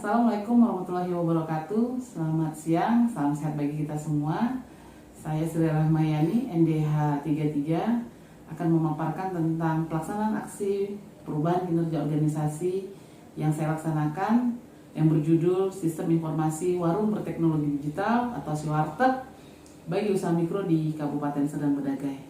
Assalamualaikum warahmatullahi wabarakatuh. Selamat siang, salam sehat bagi kita semua. Saya Sri Rahmayani, NDH 33, akan memaparkan tentang pelaksanaan aksi perubahan kinerja organisasi yang saya laksanakan, yang berjudul Sistem Informasi Warung Berteknologi Digital atau SIWARTEG bagi usaha mikro di Kabupaten Serdang Bedagai.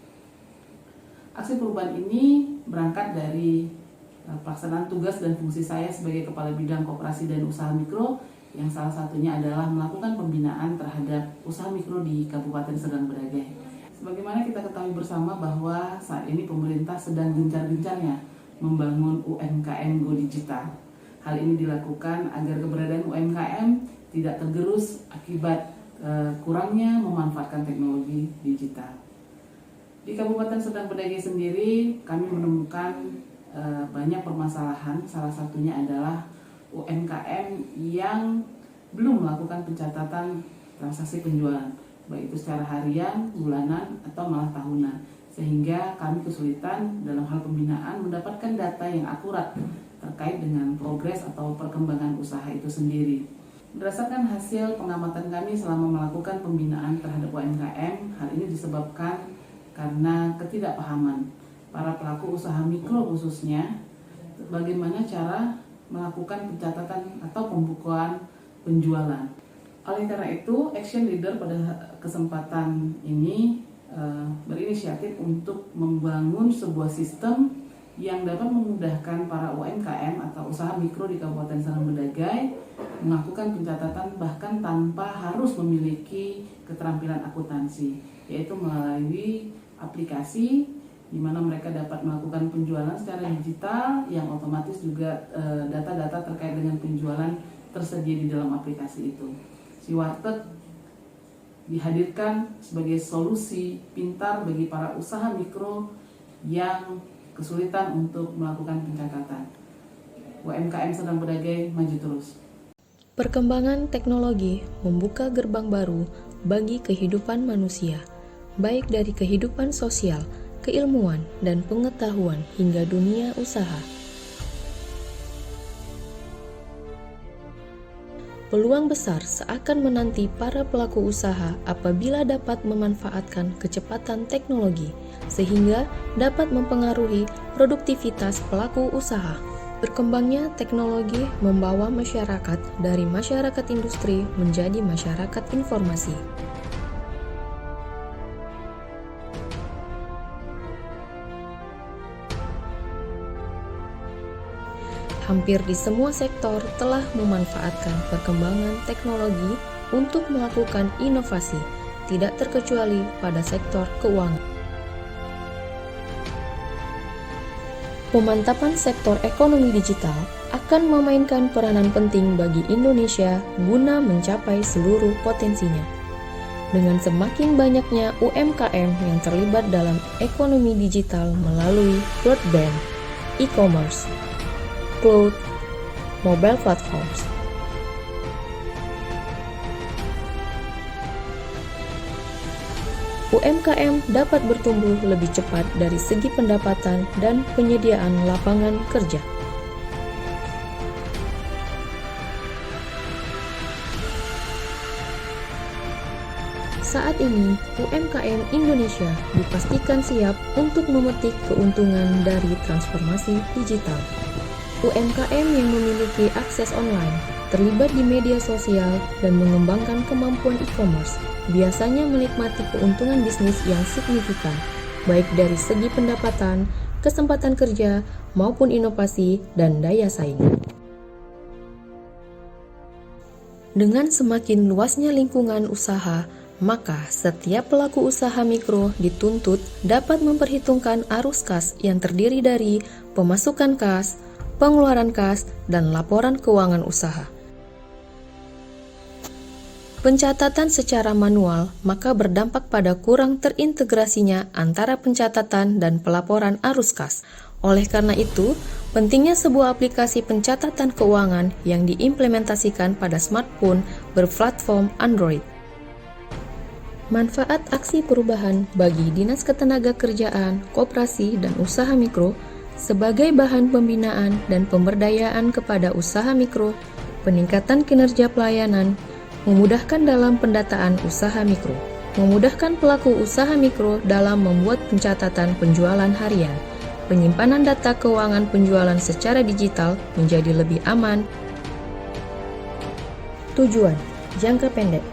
Aksi perubahan ini berangkat dari pelaksanaan tugas dan fungsi saya sebagai Kepala Bidang Koperasi dan Usaha Mikro, yang salah satunya adalah melakukan pembinaan terhadap usaha mikro di Kabupaten Serdang Bedagai. Sebagaimana kita ketahui bersama bahwa saat ini pemerintah sedang gencar-gencarnya membangun UMKM Go Digital. Hal ini dilakukan agar keberadaan UMKM tidak tergerus akibat kurangnya memanfaatkan teknologi digital. Di Kabupaten Serdang Bedagai sendiri, kami menemukan banyak permasalahan. Salah satunya adalah UMKM yang belum melakukan pencatatan transaksi penjualan, baik itu secara harian, bulanan, atau malah tahunan, sehingga kami kesulitan dalam hal pembinaan mendapatkan data yang akurat terkait dengan progres atau perkembangan usaha itu sendiri. Berdasarkan hasil pengamatan kami selama melakukan pembinaan terhadap UMKM, hal ini disebabkan karena ketidakpahaman para pelaku usaha mikro khususnya bagaimana cara melakukan pencatatan atau pembukuan penjualan. Oleh karena itu, Action Leader pada kesempatan ini berinisiatif untuk membangun sebuah sistem yang dapat memudahkan para UMKM atau usaha mikro di Kabupaten Serdang Bedagai melakukan pencatatan bahkan tanpa harus memiliki keterampilan akuntansi, yaitu melalui aplikasi di mana mereka dapat melakukan penjualan secara digital yang otomatis juga data-data terkait dengan penjualan tersedia di dalam aplikasi itu. SIWARTEG dihadirkan sebagai solusi pintar bagi para usaha mikro yang kesulitan untuk melakukan pencatatan. UMKM Serdang Bedagai maju terus. Perkembangan teknologi membuka gerbang baru bagi kehidupan manusia, baik dari kehidupan sosial, keilmuan, dan pengetahuan hingga dunia usaha. Peluang besar seakan menanti para pelaku usaha apabila dapat memanfaatkan kecepatan teknologi, sehingga dapat mempengaruhi produktivitas pelaku usaha. Berkembangnya teknologi membawa masyarakat dari masyarakat industri menjadi masyarakat informasi. Hampir di semua sektor telah memanfaatkan perkembangan teknologi untuk melakukan inovasi, tidak terkecuali pada sektor keuangan. Pemantapan sektor ekonomi digital akan memainkan peranan penting bagi Indonesia guna mencapai seluruh potensinya. Dengan semakin banyaknya UMKM yang terlibat dalam ekonomi digital melalui broadband, e-commerce, cloud, mobile platforms. UMKM dapat bertumbuh lebih cepat dari segi pendapatan dan penyediaan lapangan kerja. Saat ini, UMKM Indonesia dipastikan siap untuk memetik keuntungan dari transformasi digital. UMKM yang memiliki akses online, terlibat di media sosial, dan mengembangkan kemampuan e-commerce biasanya menikmati keuntungan bisnis yang signifikan, baik dari segi pendapatan, kesempatan kerja, maupun inovasi dan daya saing. Dengan semakin luasnya lingkungan usaha, maka setiap pelaku usaha mikro dituntut dapat memperhitungkan arus kas yang terdiri dari pemasukan kas, pengeluaran kas, dan laporan keuangan usaha. Pencatatan secara manual maka berdampak pada kurang terintegrasinya antara pencatatan dan pelaporan arus kas. Oleh karena itu, pentingnya sebuah aplikasi pencatatan keuangan yang diimplementasikan pada smartphone berplatform Android. Manfaat aksi perubahan bagi Dinas Ketenagakerjaan, Koperasi, dan Usaha Mikro sebagai bahan pembinaan dan pemberdayaan kepada usaha mikro peningkatan kinerja pelayanan, memudahkan dalam pendataan usaha mikro, memudahkan pelaku usaha mikro dalam membuat pencatatan penjualan harian, penyimpanan data keuangan penjualan secara digital menjadi lebih aman. Tujuan jangka pendek: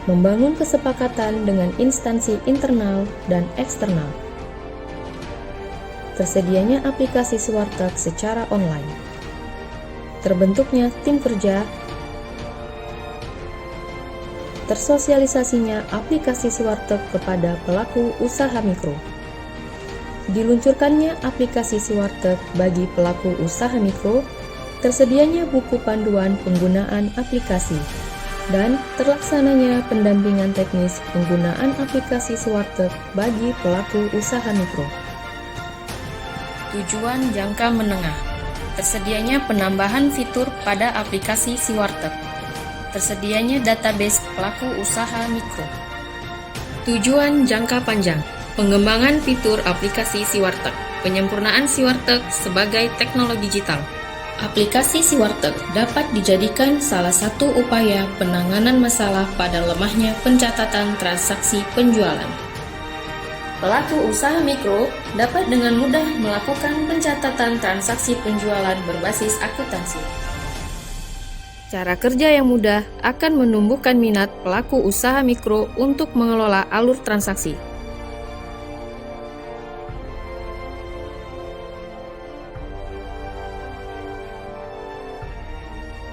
membangun kesepakatan dengan instansi internal dan eksternal. Tersedianya aplikasi Siwarteg secara online. Terbentuknya tim kerja. Tersosialisasinya aplikasi Siwarteg kepada pelaku usaha mikro. Diluncurkannya aplikasi Siwarteg bagi pelaku usaha mikro, tersedianya buku panduan penggunaan aplikasi, dan terlaksananya pendampingan teknis penggunaan aplikasi Siwarteg bagi pelaku usaha mikro. Tujuan jangka menengah: tersedianya penambahan fitur pada aplikasi Siwarteg, tersedianya database pelaku usaha mikro. Tujuan jangka panjang: pengembangan fitur aplikasi Siwarteg, penyempurnaan Siwarteg sebagai teknologi digital. Aplikasi Siwarteg dapat dijadikan salah satu upaya penanganan masalah pada lemahnya pencatatan transaksi penjualan. Pelaku usaha mikro dapat dengan mudah melakukan pencatatan transaksi penjualan berbasis akuntansi. Cara kerja yang mudah akan menumbuhkan minat pelaku usaha mikro untuk mengelola alur transaksi.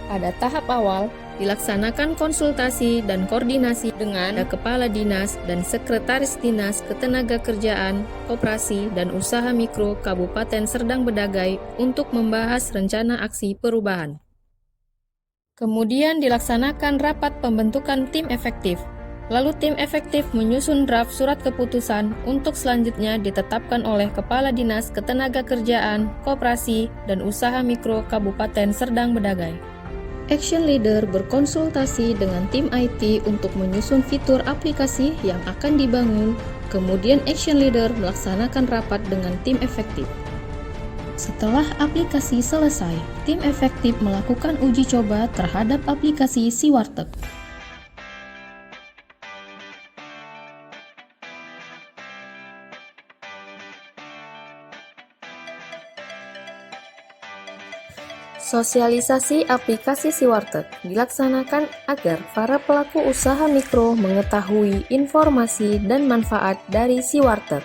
Pada tahap awal, dilaksanakan konsultasi dan koordinasi dengan Kepala Dinas dan Sekretaris Dinas Ketenagakerjaan, Koperasi, dan Usaha Mikro Kabupaten Serdang Bedagai untuk membahas rencana aksi perubahan. Kemudian dilaksanakan rapat pembentukan tim efektif. Lalu tim efektif menyusun draft surat keputusan untuk selanjutnya ditetapkan oleh Kepala Dinas Ketenagakerjaan, Koperasi, dan Usaha Mikro Kabupaten Serdang Bedagai. Action Leader berkonsultasi dengan tim IT untuk menyusun fitur aplikasi yang akan dibangun. Kemudian Action Leader melaksanakan rapat dengan tim efektif. Setelah aplikasi selesai, tim efektif melakukan uji coba terhadap aplikasi Siwarteg. Sosialisasi aplikasi Siwarteg dilaksanakan agar para pelaku usaha mikro mengetahui informasi dan manfaat dari Siwarteg.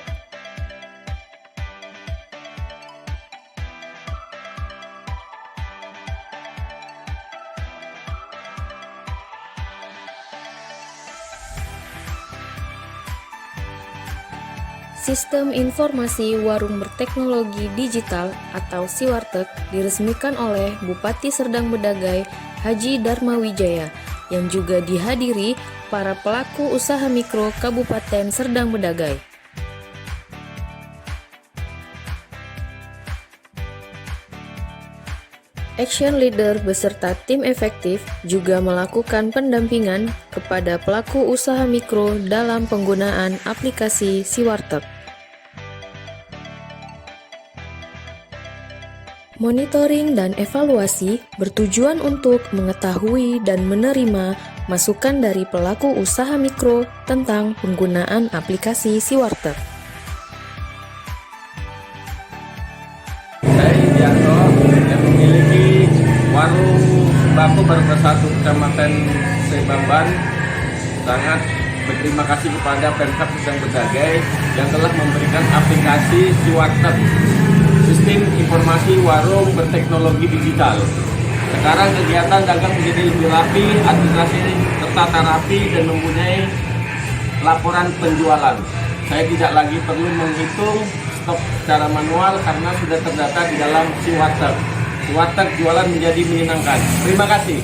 Sistem Informasi Warung Berteknologi Digital atau Siwarteg diresmikan oleh Bupati Serdang Bedagai Haji Dharma Wijaya yang juga dihadiri para pelaku usaha mikro Kabupaten Serdang Bedagai. Action Leader beserta tim efektif juga melakukan pendampingan kepada pelaku usaha mikro dalam penggunaan aplikasi Siwarteg. Monitoring dan evaluasi bertujuan untuk mengetahui dan menerima masukan dari pelaku usaha mikro tentang penggunaan aplikasi Siwarteg. Saya Indianto yang memiliki warung sembako bersatu Kecamatan Sebamban, sangat berterima kasih kepada Pemkab Serdang Bedagai yang telah memberikan aplikasi Siwarteg, sistem informasi warung berteknologi digital. Sekarang kegiatan dagang menjadi lebih rapi, administrasi tertata rapi dan mempunyai laporan penjualan. Saya tidak lagi perlu menghitung stok secara manual karena sudah terdata di dalam Siwarteg. Siwarteg jualan menjadi menyenangkan. Terima kasih.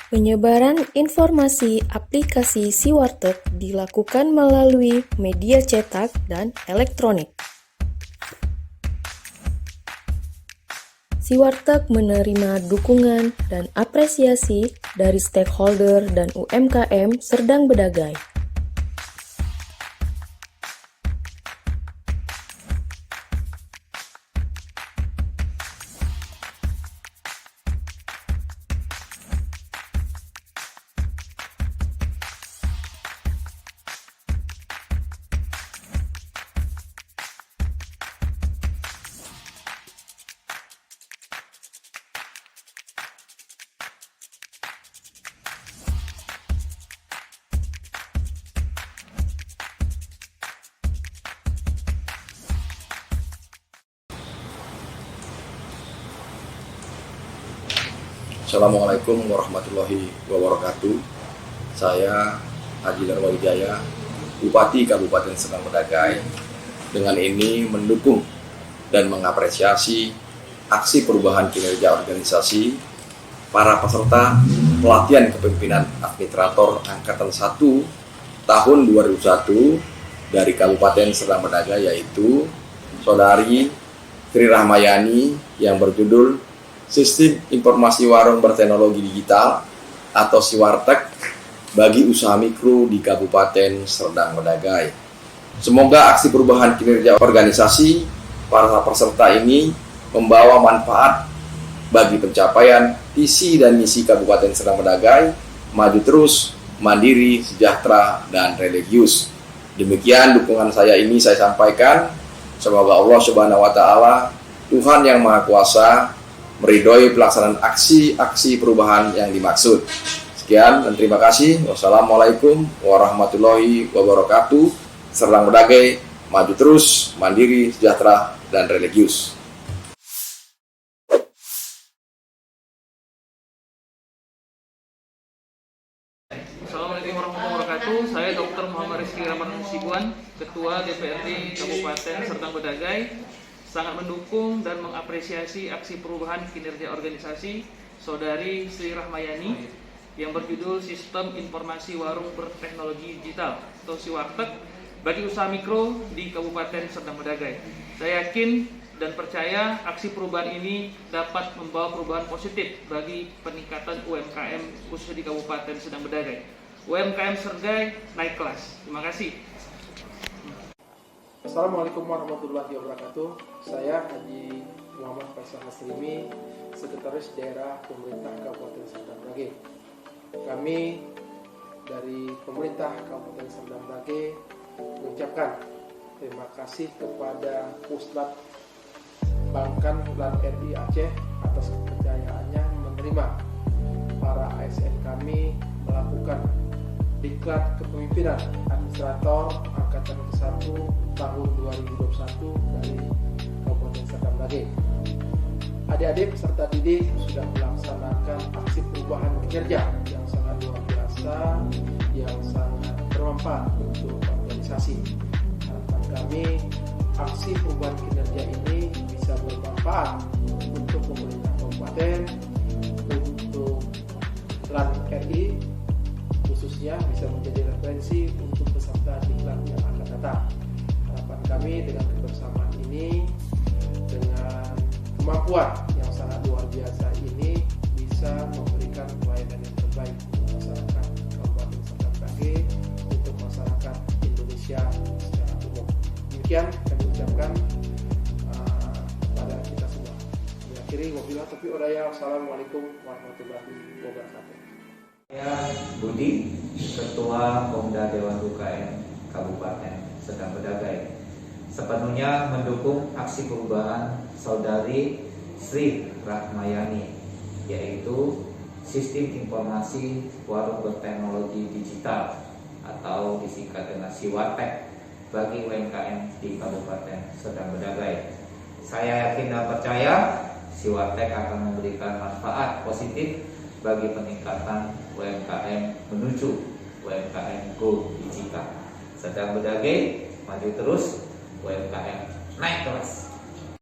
Penyebaran informasi aplikasi Siwarteg dilakukan melalui media cetak dan elektronik. Siwarteg menerima dukungan dan apresiasi dari stakeholder dan UMKM Serdang Bedagai. Assalamualaikum warahmatullahi wabarakatuh. Saya Haji Darma Wijaya, Bupati Kabupaten Serdang Bedagai, dengan ini mendukung dan mengapresiasi aksi perubahan kinerja organisasi para peserta pelatihan kepemimpinan administrator Angkatan 1 tahun 2001 dari Kabupaten Serdang Bedagai, yaitu Saudari Sri Rahmayani yang berjudul Sistem Informasi Warung Berteknologi Digital atau SIWARTEK bagi usaha mikro di Kabupaten Serdang Bedagai. Semoga aksi perubahan kinerja organisasi para peserta ini membawa manfaat bagi pencapaian visi dan misi Kabupaten Serdang Bedagai, maju terus, mandiri, sejahtera, dan religius. Demikian dukungan saya ini saya sampaikan. Semoga Allah Subhanahu wa Ta'ala, Tuhan yang Maha Kuasa, meridhoi pelaksanaan aksi-aksi perubahan yang dimaksud. Sekian dan terima kasih. Wassalamualaikum warahmatullahi wabarakatuh. Serdang Bedagai, maju terus, mandiri, sejahtera, dan religius. Assalamualaikum warahmatullahi wabarakatuh. Saya Dr. Muhammad Rizky Ramadan Sibuan, Ketua DPRD Kabupaten Serdang Bedagai, sangat mendukung dan mengapresiasi aksi perubahan kinerja organisasi Saudari Sri Rahmayani yang berjudul Sistem Informasi Warung Berteknologi Digital atau SIWARTEK bagi usaha mikro di Kabupaten Serdang Bedagai. Saya yakin dan percaya aksi perubahan ini dapat membawa perubahan positif bagi peningkatan UMKM khususnya di Kabupaten Serdang Bedagai. UMKM Sergai naik kelas. Terima kasih. Assalamualaikum warahmatullahi wabarakatuh. Saya Haji Muhammad Faisal Haslimi, Sekretaris Daerah Pemerintah Kabupaten Serdang Bedagai. Kami dari Pemerintah Kabupaten Serdang Bedagai mengucapkan terima kasih kepada Puslat Bangkan dan RI Aceh atas kepercayaannya menerima para ASN kami melakukan diklat kepemimpinan administrator Angkatan ke-1 tahun 2021 dari Kabupaten Serdang Bedagai. Adik-adik peserta didik sudah melaksanakan aksi perubahan kinerja yang sangat luar biasa, yang sangat bermanfaat untuk organisasi. Harapan kami aksi perubahan kinerja ini bisa bermanfaat untuk pemerintah kabupaten, untuk LAN RI, khususnya bisa menjadi referensi untuk peserta diklat yang akan datang. Harapan kami dengan kebersamaan ini, dengan kemampuan yang sangat luar biasa ini, bisa memberikan pelayanan yang terbaik untuk masyarakat Kabupaten Serdang Bedagai, untuk masyarakat Indonesia secara umum. Demikian kami ucapkan kepada kita semua. Akhiri wabillahi taufiq wal hidayah. Wassalamualaikum warahmatullahi wabarakatuh. Saya Budi, Ketua Komda Dewan UKM Kabupaten Serdang Bedagai, sepenuhnya mendukung aksi perubahan Saudari Sri Rahmayani, yaitu Sistem Informasi Warung Berteknologi Digital atau disingkat dengan SIWARTEK bagi UMKM di Kabupaten Serdang Bedagai. Saya yakin dan percaya SIWARTEK akan memberikan manfaat positif bagi peningkatan UMKM menuju UMKM Go Digital. Serdang Bedagai maju terus, UMKM naik kelas.